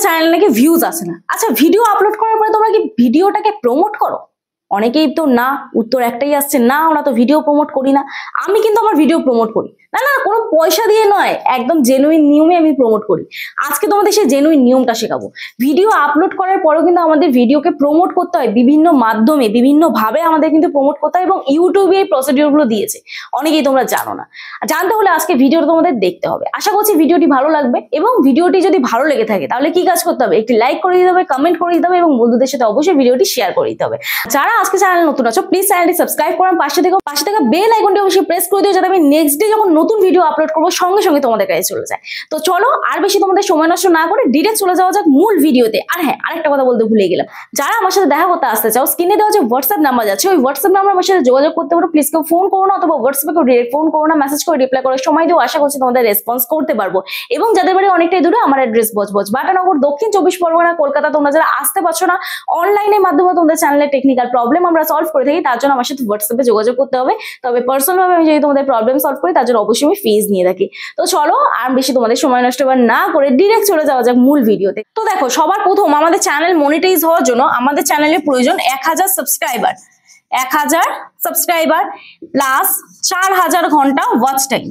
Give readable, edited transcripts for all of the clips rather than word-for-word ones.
চ্যানেলে নাকি ভিউজ আসে না। আচ্ছা, ভিডিও আপলোড করার পরে তোমরা কি ভিডিওটাকে প্রমোট করো? অনেকেই তো না, উত্তর একটাই আসছে, না আমরা তো ভিডিও প্রমোট করি না। আমি কিন্তু আমার ভিডিও প্রমোট করি, না না কোনো পয়সা দিয়ে নয়, একদম জেনুইন নিয়মে আমি প্রমোট করি। আজকে তোমাদের সেই জেনুইন নিয়মটা শেখাবো। ভিডিও আপলোড করার পরেও কিন্তু আমাদের ভিডিওকে প্রমোট করতে হয় বিভিন্ন মাধ্যমে, বিভিন্ন ভাবে আমাদের কিন্তু প্রমোট করতে হয়, এবং ইউটিউবে এই প্রসিডিউরগুলো দিয়েছে, অনেকেই তোমরা জানো না। জানতে হলে আজকে ভিডিওটা তোমাদের দেখতে হবে। আশা করছি ভিডিওটি ভালো লাগবে, এবং ভিডিওটি যদি ভালো লেগে থাকে তাহলে কি কাজ করতে হবে? একটি লাইক করে দিতে হবে, কমেন্ট করে দিতে হবে, এবং বন্ধুদের সাথে অবশ্যই ভিডিওটি শেয়ার করে দিতে হবে। যারা আজকে চ্যানেলে নতুন আছো প্লিজ চ্যানেলটি সাবস্ক্রাইব করুন, পাশে থাকা বেল আইকনটি অবশ্যই প্রেস করে দিও, যাতে আমি নেক্সট ডে যখন নতুন ভিডিও আপলোড করবো সঙ্গে সঙ্গে তোমাদের কাছে চলে যায়। তো চলো আর বেশি তোমাদের সময় নষ্ট না করে ডিরেক্ট চলে যাওয়া যাক মূল ভিডিওতে। আর হ্যাঁ, আরেকটা কথা বলতে ভুলে গেলাম, যারা আমার সাথে দেখা করতে আসতে চাও স্ক্রিনে দেওয়া যে হোয়াটসঅ্যাপ নাম্বার যাচ্ছে ওই হোয়াটসঅ্যাপ নাম্বার আমার সাথে যোগাযোগ করতে পারো। প্লিজ কেউ ফোন করো না, অথবা হোয়াটসঅ্যাপে কেউ ডিরেক্ট ফোন করো না, মেসেজ করে রিপ্লাই করার সময় দিও। আশা করছি তোমাদের রেসপন্স করতে পারবো। এবং যাদের বাড়ি অনেকটাই দূরে, আমার অ্যাড্রেস বজবজ বাটানগর, দক্ষিণ 24 পরগনা, কলকাতা। তোমরা যারা আসতে পারছো না, অনলাইনের মাধ্যমে তোমাদের চ্যানেলের টেকনিক্যাল প্রবলেম আমরা সলভ করে থাকি, তার জন্য আমার সাথে হোয়াটসঅ্যাপে যোগাযোগ করতে হবে। তবে পার্সোনাল ভাবে আমি যদি তোমাদের প্রবলেম সলভ করি তার জন্য অবশ্যই আমি ফিজ নিয়ে থাকি। তো চলো আর বেশি তোমাদের সময় নষ্ট না করে ডিরেক্ট চলে যাওয়া যাক মূল ভিডিওতে। তো দেখো, সবার প্রথম আমাদের চ্যানেল মনিটাইজ হওয়ার জন্য আমাদের চ্যানেলের প্রয়োজন 1000 সাবস্ক্রাইবার। 1000 সাবস্ক্রাইবার প্লাস 4000 ঘন্টা ওয়াচ টাইম।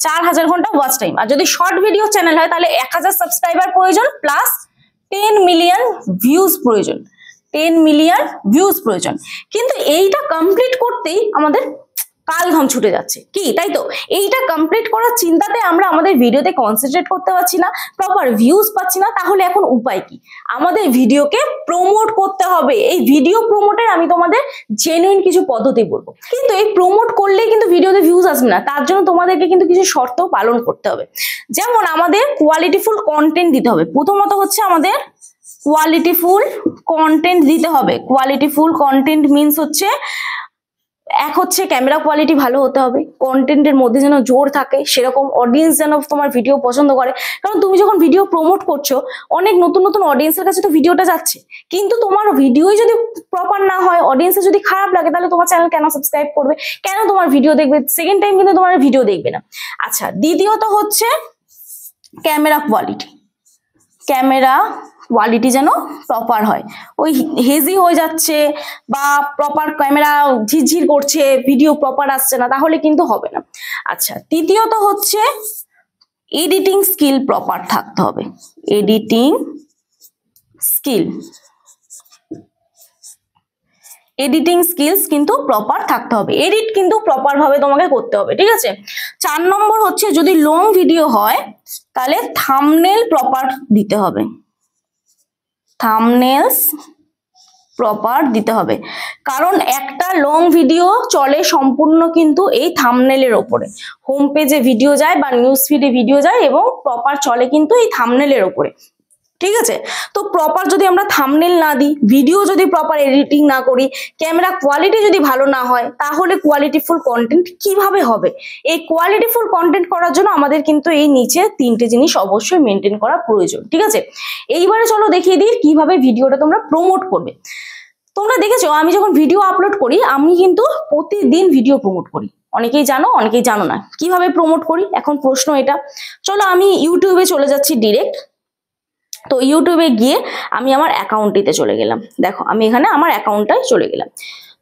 4000 ঘন্টা ওয়াচ টাইম। আর যদি শর্ট ভিডিও চ্যানেল হয় তাহলে 1000 সাবস্ক্রাইবার প্রয়োজন প্লাস 10 মিলিয়ন ভিউজ প্রয়োজন। 10 মিলিয়ন ভিউজ প্রয়োজন। কিন্তু এইটা কমপ্লিট করতেই আমাদের কাল ঘাম ছুটে যাচ্ছে, কি তাই তো? এইটা কমপ্লিট করার চিন্তাতে আমরা আমাদের ভিডিওতে কনসেন্ট্রেট করতে পারছি না, প্রপার ভিউজ পাচ্ছি না। তাহলে এখন উপায় কি? আমাদের ভিডিওকে প্রমোট করতে হবে। এই ভিডিও প্রমোটের আমি তোমাদের জেনুইন কিছু পদ্ধতি বলবো। কিন্তু এই প্রমোট করলেই কিন্তু ভিডিওতে ভিউজ আসবে না, তার জন্য তোমাদেরকে কিন্তু কিছু শর্ত পালন করতে হবে। যেমন আমাদের কোয়ালিটিফুল কন্টেন্ট দিতে হবে। প্রথমত হচ্ছে আমাদের কোয়ালিটিফুল কন্টেন্ট দিতে হবে। কোয়ালিটিফুল কন্টেন্ট মিনস হচ্ছে, এক হচ্ছে ক্যামেরা কোয়ালিটি ভালো হতে হবে, কন্টেন্টের মধ্যে যেন জোর থাকে, সেরকম অডিয়েন্স যেন তোমার ভিডিও পছন্দ করে। কারণ তুমি যখন ভিডিও প্রমোট করছো অনেক নতুন নতুন অডিয়েন্সের কাছে তো ভিডিওটা যাচ্ছে, কিন্তু তোমার ভিডিওই যদি প্রপার না হয়, অডিয়েন্সের যদি খারাপ লাগে, তাহলে তোমার চ্যানেল কেন সাবস্ক্রাইব করবে, কেন তোমার ভিডিও দেখবে? সেকেন্ড টাইম কিন্তু তোমার ভিডিও দেখবে না। আচ্ছা, দ্বিতীয়ত হচ্ছে ক্যামেরা কোয়ালিটি। ক্যামেরা কোয়ালিটি যেন প্রপার হয়। ওই হেজি হয়ে যাচ্ছে বা প্রপার ক্যামেরা ঝিরঝির করছে, ভিডিও প্রপার আসছে না, তাহলে কিন্তু হবে না। আচ্ছা, তৃতীয়ত হচ্ছে এডিটিং স্কিল প্রপার থাকতে হবে। এডিটিং স্কিল, এডিটিং স্কিলস কিন্তু প্রপার থাকতে হবে। এডিট কিন্তু প্রপার ভাবে তোমাকে করতে হবে, ঠিক আছে? 4 নম্বর হচ্ছে, যদি লং ভিডিও হয় তাহলে থাম্বনেল প্রপার দিতে হবে। থাম্বনেলস প্রপার দিতে হবে, কারণ একটা লং ভিডিও চলে সম্পূর্ণ কিন্তু এই থাম্বনেলের ওপরে। হোম পেজে ভিডিও যায় বা নিউজ ফিডে ভিডিও যায়, এবং প্রপার চলে কিন্তু এই থাম্বনেলের ওপরে, ঠিক আছে? তো প্রপার যদি আমরা থাম্বনেল না দিই, ভিডিও যদি প্রপার এডিটিং না করি, ক্যামেরা কোয়ালিটি যদি ভালো না হয়, তাহলে কোয়ালিটিফুল কন্টেন্ট কিভাবে হবে? এই কোয়ালিটিফুল কন্টেন্ট করার জন্য আমাদের কিন্তু এই নিচে 3টে জিনিস অবশ্যই মেনটেন করা প্রয়োজন, ঠিক আছে? এইবারে চলো দেখিয়ে দিই কিভাবে ভিডিওটা তোমরা প্রমোট করবে। তোমরা দেখেছো আমি যখন ভিডিও আপলোড করি আমি কিন্তু প্রতিদিন ভিডিও প্রমোট করি। অনেকেই জানো, অনেকেই জানো না। কিভাবে প্রমোট করি এখন প্রশ্ন এটা। চলো আমি ইউটিউবে চলে যাচ্ছি ডিরেক্ট। তো ইউটিউবে গিয়ে আমি আমার অ্যাকাউন্টটিতে চলে গেলাম। দেখো আমি এখানে আমার অ্যাকাউন্টটায় চলে গেলাম।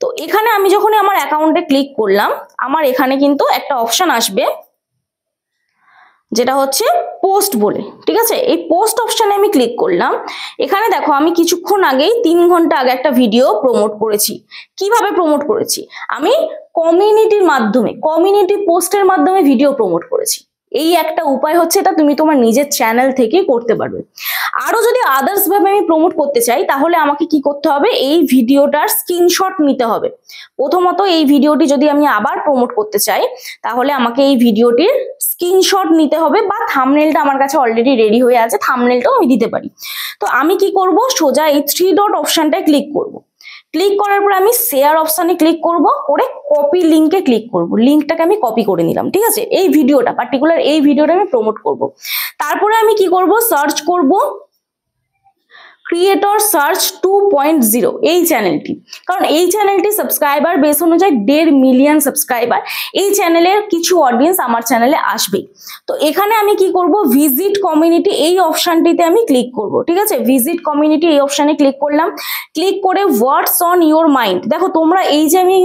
তো এখানে আমি যখন আমার অ্যাকাউন্টে ক্লিক করলাম, আমার এখানে কিন্তু একটা অপশন আসবে যেটা হচ্ছে পোস্ট বলে, ঠিক আছে? এই পোস্ট অপশনে আমি ক্লিক করলাম। এখানে দেখো আমি কিছুক্ষণ আগেই 3 ঘন্টা আগে একটা ভিডিও প্রমোট করেছি। কিভাবে প্রমোট করেছি? আমি কমিউনিটির মাধ্যমে, কমিউনিটি পোস্টের মাধ্যমে ভিডিও প্রমোট করেছি। এই একটা উপায় হচ্ছে, এটা তুমি তোমার নিজের চ্যানেল থেকে করতে পারবে। আরো যদি আদার্স ভাবে আমি প্রমোট করতে চাই, তাহলে আমাকে কি করতে হবে? এই ভিডিওটার স্ক্রিনশট নিতে হবে। প্রথমত এই ভিডিওটি যদি আমি আবার প্রমোট করতে চাই, তাহলে আমাকে এই ভিডিওটির স্ক্রিনশট নিতে হবে, বা থাম্বনেলটা আমার কাছে অলরেডি রেডি হয়ে আছে, থাম্বনেলটাও আমি দিতে পারি। তো আমি কি করব? সোজা এই 3 ডট অপশনটায় ক্লিক করব। ক্লিক করার পর আমি শেয়ার অপশনে ক্লিক করব, করে কপি লিঙ্কে ক্লিক করব। লিঙ্কটাকে আমি কপি করে নিলাম, ঠিক আছে? এই ভিডিওটা পার্টিকুলার এই ভিডিওটা আমি প্রমোট করব। তারপরে আমি কি করব? সার্চ করব ক্রিয়েটর সার্চ 2.0 এই চ্যানেলটি, কারণ এই চ্যানেলটি সাবস্ক্রাইবার বেস অনুযায়ী 1.5 মিলিয়ন সাবস্ক্রাইবার। এই চ্যানেলের কিছু অডিয়েন্স আমার চ্যানেলে আসবে। তো এখানে আমি কি করব, ভিজিট কমিউনিটি এই অপশনটিতে আমি ক্লিক করব। ঠিক আছে, ভিজিট কমিউনিটি এই অপশনে ক্লিক করলাম। ক্লিক করে হোয়াটস অন ইউর মাইন্ড, দেখো তোমরা এই যে আমি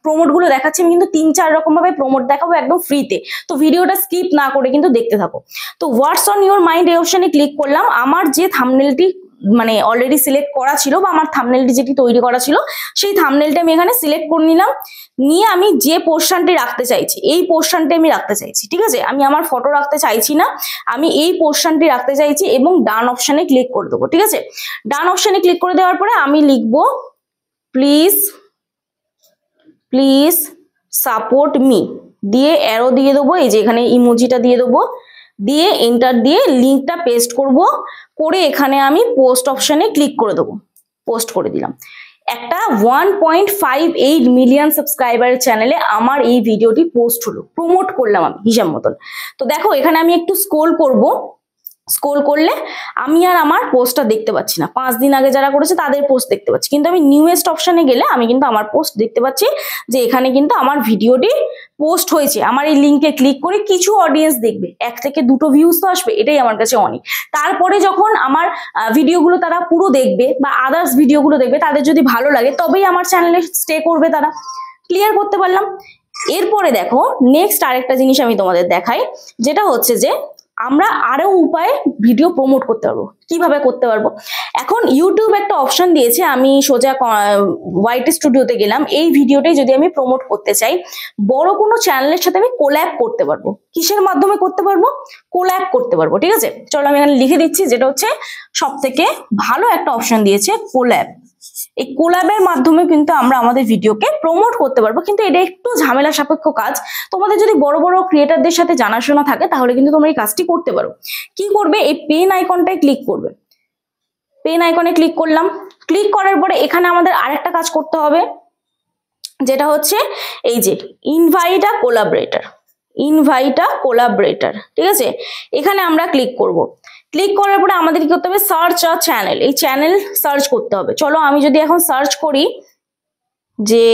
প্রমোট গুলো দেখাচ্ছি, আমি কিন্তু 3-4 রকম ভাবে প্রমোট দেখাবো একদম ফ্রিতে, তো ভিডিওটা স্কিপ না করে কিন্তু দেখতে থাকো। তো হোয়াটস অন ইউর মাইন্ড এই অপশনে ক্লিক করলাম। আমার যে থাম্বনেলটি মানে অলরেডি সিলেক্ট করা ছিল, বা আমার থাম্বনেলটি যেটি তৈরি করা ছিল সেই থাম্বনেলটা আমি এখানে সিলেক্ট করে নিলাম। নিয়ে আমি যে পোর্শনটি রাখতে চাইছি এই পোর্শনটি আমি রাখতে চাইছি। ঠিক আছে, আমি আমার ফটো রাখতে চাইছি না, আমি এই পোর্শনটি রাখতে চাইছি এবং ডান অপশনে ক্লিক করে দেবো। ঠিক আছে, ডান অপশনে ক্লিক করে দেওয়ার পরে আমি লিখবো প্লিজ প্লিজ সাপোর্ট মি, দিয়ে অ্যারো দিয়ে দেবো, এই যে এখানে ইমোজিটা দিয়ে দেবো, দিয়ে এন্টার দিয়ে লিঙ্কটা পেস্ট করব, করে এখানে আমি পোস্ট অপশনে ক্লিক করে দেবো। পোস্ট করে দিলাম। একটা 1.58 মিলিয়ন সাবস্ক্রাইবারের চ্যানেলে আমার এই ভিডিওটি পোস্ট হলো, প্রমোট করলাম আমি হিসাব মতন। তো দেখো এখানে আমি একটু স্ক্রল করব, স্ক্রল করলে আমি আর আমার পোস্টটা দেখতে পাচ্ছি না। 5 দিন আগে যারা করেছে তাদের পোস্ট দেখতে পাচ্ছি, কিন্তু আমি নিউয়েস্ট অপশনে গেলে আমি কিন্তু আমার পোস্ট দেখতে পাচ্ছি যে এখানে কিন্তু আমার ভিডিওটি পোস্ট হয়েছে। আমার এই লিঙ্কে ক্লিক করে কিছু অডিয়েন্স দেখবে, 1 থেকে 2টো ভিউজ তো আসবে, এটাই আমার কাছে অনেক। তারপরে যখন আমার ভিডিওগুলো তারা পুরো দেখবে বা আদার্স ভিডিওগুলো দেখবে, তাদের যদি ভালো লাগে তবেই আমার চ্যানেলে স্টে করবে তারা। ক্লিয়ার করতে পারলাম? এরপরে দেখো নেক্সট আরেকটা জিনিস আমি তোমাদের দেখাই, যেটা হচ্ছে যে আমরা আরো উপায়ে ভিডিও প্রমোট করতে পারবো। কিভাবে করতে পারবো, এখন ইউটিউব একটা অপশন দিয়েছে, আমি সোজা হোয়াইট স্টুডিওতে গেলাম। এই ভিডিওটাই যদি আমি প্রমোট করতে চাই, বড় কোনো চ্যানেলের সাথে আমি কোল্যাব করতে পারবো। কিসের মাধ্যমে করতে পারবো? কোল্যাব করতে পারবো। ঠিক আছে, চলো আমি এখানে লিখে দিচ্ছি, যেটা হচ্ছে সব থেকে ভালো একটা অপশন দিয়েছে কোল্যাব। এই কোল্যাবের মাধ্যমে কিন্তু আমরা আমাদের ভিডিওকে প্রমোট করতে পারবো, কিন্তু এটা একটু ঝামেলা সাপেক্ষ কাজ। তোমাদের যদি বড় বড় ক্রিয়েটারদের সাথে জানাশোনা থাকে তাহলে কিন্তু তোমরা এই কাজটি করতে পারো। কি করবে, এই পেন আইকনটায় ক্লিক করবে। পেন আইকনে ক্লিক করলাম। ক্লিক করার পরে এখানে আমাদের আরেকটা কাজ করতে হবে, যেটা হচ্ছে এই যে ইনভাইট আ কোলাবরেটর, ইনভাইট আ কোলাবরেটর। ঠিক আছে, এখানে আমরা ক্লিক করব। ক্লিক করার পরে আমাদের কি করতে হবে, সার্চ আ চ্যানেল, এই চ্যানেল সার্চ করতে হবে। চলো আমি যদি এখন সার্চ করি যে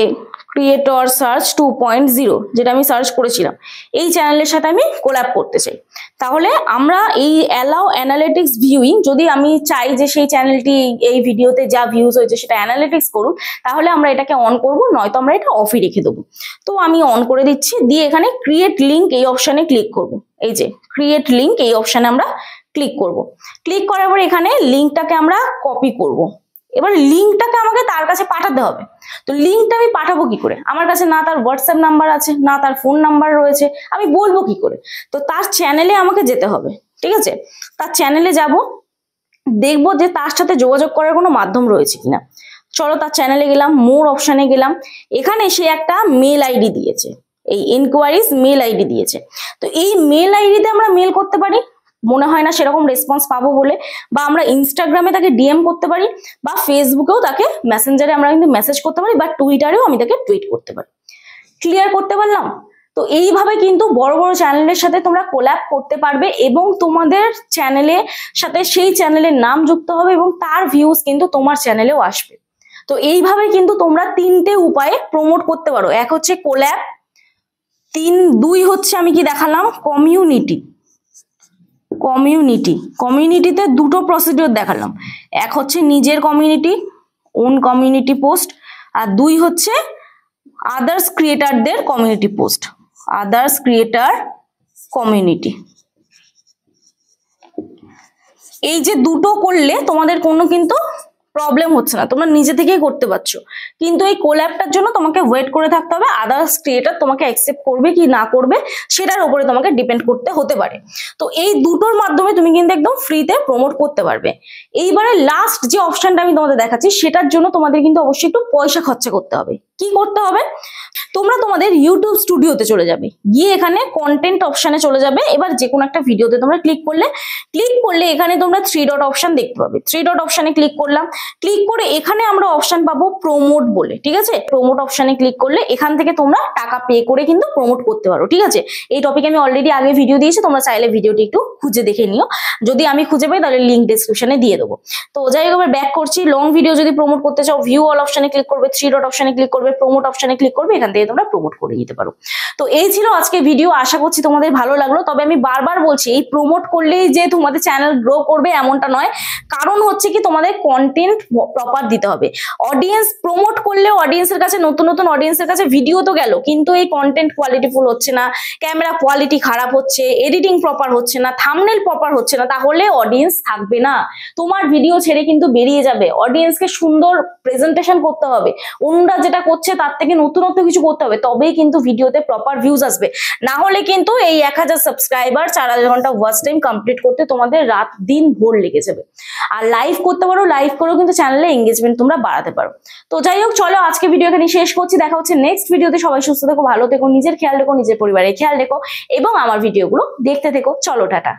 ক্রিয়েটর সার্চ 2.0, যেটা আমি সার্চ করেছিলাম, এই চ্যানেলের সাথে আমি কোল্যাব করতে চাই, তাহলে আমরা এই অ্যালাউ অ্যানালিটিক্স ভিউইং, যদি আমি চাই যে সেই চ্যানেলটি এই ভিডিওতে যা ভিউজ হয়েছে সেটা অ্যানালিটিক্স করুক, তাহলে আমরা এটাকে অন করব, নয়তো আমরা এটা অফই রেখে দেবো। তো আমি অন করে দিচ্ছি, দিয়ে এখানে ক্রিয়েট লিঙ্ক এই অপশনে ক্লিক করব। এই যে ক্রিয়েট লিঙ্ক এই অপশনে আমরা ক্লিক করব। ক্লিক করার পর এখানে লিঙ্কটাকে আমরা কপি করব। এবার লিঙ্কটাকে আমাকে তার কাছে পাঠাতে হবে। তো লিঙ্কটা আমি পাঠাবো কি করে, আমার কাছে না তার হোয়াটসঅ্যাপ নাম্বার আছে, না তার ফোন নাম্বার রয়েছে, আমি বলবো কি করে? তো তার চ্যানেলে আমাকে যেতে হবে। ঠিক আছে, তার চ্যানেলে যাব, দেখবো যে তার সাথে যোগাযোগ করার কোনো মাধ্যম রয়েছে কিনা। চলো তার চ্যানেলে গেলাম, মোর অপশনে গেলাম, এখানে সে একটা মেল আইডি দিয়েছে, এই এনকোয়ারিজ মেল আইডি দিয়েছে। তো এই মেল আইডিতে আমরা মেল করতে পারি, মনে হয় না সেরকম রেসপন্স পাবো বলে, বা আমরা ইনস্টাগ্রামে তাকে ডিএম করতে পারি, বা ফেসবুকেও তাকে মেসেঞ্জারে আমরা কিন্তু মেসেজ করতে পারি, বা টুইটারেও আমি তাকে টুইট করতে পারি। ক্লিয়ার করতে পারলাম? তো এইভাবে কিন্তু বড় বড় চ্যানেলের সাথে তোমরা কোল্যাব করতে পারবে, এবং তোমাদের চ্যানেলের সাথে সেই চ্যানেলের নাম যুক্ত হবে, এবং তার ভিউজ কিন্তু তোমার চ্যানেলেও আসবে। তো এইভাবে কিন্তু তোমরা 3টে উপায়ে প্রমোট করতে পারো। এক হচ্ছে কোল্যাব, 2 হচ্ছে আমি কি দেখালাম, কমিউনিটি। কমিউনিটিতে 2টো প্রসিডিওর দেখালাম, এক হচ্ছে নিজের কমিউনিটি, ওন কমিউনিটি পোস্ট, আর 2 হচ্ছে আদার্স ক্রিয়েটারদের community post, others creator community. এই যে 2টো করলে তোমাদের কোনো কিন্তু প্রবলেম হচ্ছে না, তোমরা নিজে থেকেই করতে পারছো। কিন্তু এই কোল্যাবটার জন্য তোমাকে ওয়েট করে থাকতে হবে, আদার্স ক্রিয়েটার তোমাকে অ্যাকসেপ্ট করবে কি না করবে সেটার উপরে তোমাকে ডিপেন্ড করতে হতে পারে। তো এই 2টোর মাধ্যমে তুমি কিন্তু একদম ফ্রিতে প্রমোট করতে পারবে। এইবারে লাস্ট যে অপশনটা আমি তোমাদের দেখাচ্ছি, সেটার জন্য তোমাদের কিন্তু অবশ্যই একটু পয়সা খরচা করতে হবে। কি করতে হবে, তোমরা তোমাদের ইউটিউব স্টুডিওতে চলে যাবে, গিয়ে এখানে কন্টেন্ট অপশনে চলে যাবে। এবার যে কোনো একটা ভিডিওতে তোমরা ক্লিক করলে এখানে তোমরা 3 ডট অপশন দেখতে পাবে। 3 ডট অপশনে ক্লিক করলাম, ক্লিক করে এখানে আমরা অপশন পাবো প্রমোট বলে, ঠিক আছে। প্রমোট অপশনে ক্লিক করলে এখান থেকে তোমরা টাকা পে করে কিন্তু প্রমোট করতে পারো, ঠিক আছে। এই টপিকে আমি অলরেডি আগে ভিডিও দিয়েছি, তোমরা চাইলে ভিডিওটি একটু খুঁজে দেখে নিও, যদি আমি খুঁজে পাই তাহলে লিঙ্ক ডেসক্রিপশনে দিয়ে দেবো। তো যাই হোক, এবার ব্যাক করছি। লং ভিডিও যদি প্রমোট করতে চাও, ভিউ অল অপশনে ক্লিক করবে, 3 ডট অপশনে ক্লিক করবে, প্রমোট অপশনে ক্লিক করবে, এখান থেকে তোমরা প্রমোট করে নিতে পারো। তো এই ছিল আজকে ভিডিও, আশা করছি তোমাদের ভালো লাগলো। তবে আমি বারবার বলছি, এই প্রমোট করলেই যে তোমাদের চ্যানেল গ্রো করবে এমনটা নয়, কারণ হচ্ছে কি তোমাদের কন্টেন্ট প্রপার দিতে হবে। অডিয়েন্স প্রমোট করলে অডিয়েন্সের কাছে, নতুন নতুন অডিয়েন্সের কাছে ভিডিও তো গেল, কিন্তু এই কন্টেন্ট কোয়ালিটিফুল হচ্ছে না, ক্যামেরা কোয়ালিটি খারাপ হচ্ছে, এডিটিং প্রপার হচ্ছে না, থাম্বনেল প্রপার হচ্ছে না, তাহলে অডিয়েন্স থাকবে না, তোমার ভিডিও ছেড়ে কিন্তু বেরিয়ে যাবে। অডিয়েন্সকে সুন্দর প্রেজেন্টেশন করতে হবে, অন্যরা যেটা করছে তার থেকে নতুনত্ব কিছু করতে হবে, তবেই কিন্তু ভিডিওতে প্রপার ভিউজ আসবে। না হলে কিন্তু এই 1000 সাবস্ক্রাইবার 4000 ঘন্টা ওয়াচ টাইম কমপ্লিট করতে তোমাদের রাত দিন ভোর লেগে যাবে। আর লাইভ করতে পারো, লাইভ করেও কিন্তু চ্যানেলে এঙ্গেজমেন্ট তোমরা বাড়াতে পারো। তো যাই হোক, চলো আজকে ভিডিও এখানে শেষ করছি। দেখা হচ্ছে নেক্সট ভিডিওতে। সবাই সুস্থ থেকো, ভালো থেকো, নিজের খেয়াল রেখো, নিজের পরিবারের খেয়াল রেখো এবং আমার ভিডিওগুলো দেখতে থেকো। চলো, টাটা।